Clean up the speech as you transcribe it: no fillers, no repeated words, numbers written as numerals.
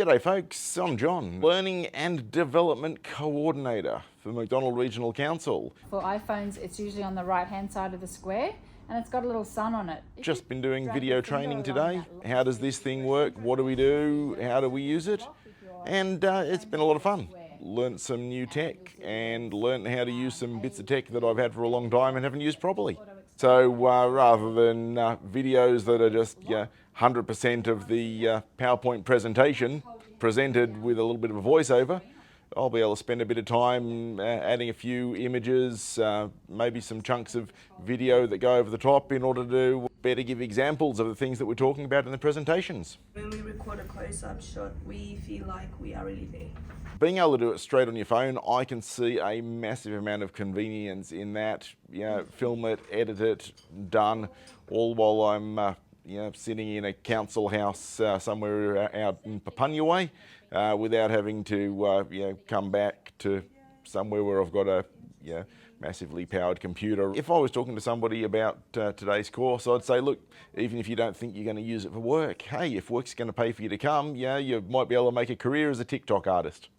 G'day folks, I'm John, Learning and Development Coordinator for MacDonnell Regional Council. For iPhones, it's usually on the right-hand side of the square, and it's got a little sun on it. Just been doing video training today. How does this thing work? What do we do? How do we use it? And it's been a lot of fun. Learnt some new tech and learnt how to use some bits of tech that I've had for a long time and haven't used properly. So rather than videos that are just 100% of the PowerPoint presentation presented with a little bit of a voiceover, I'll be able to spend a bit of time adding a few images, maybe some chunks of video that go over the top in order to better give examples of the things that we're talking about in the presentations. When we record a close-up shot, we feel like we are really there. Being able to do it straight on your phone, I can see a massive amount of convenience in that. Film it, edit it, done, all while I'm sitting in a council house somewhere out in Papunya way, without having to come back to somewhere where I've got a massively powered computer. If I was talking to somebody about today's course, I'd say, look, even if you don't think you're going to use it for work, hey, if work's going to pay for you to come, you might be able to make a career as a TikTok artist.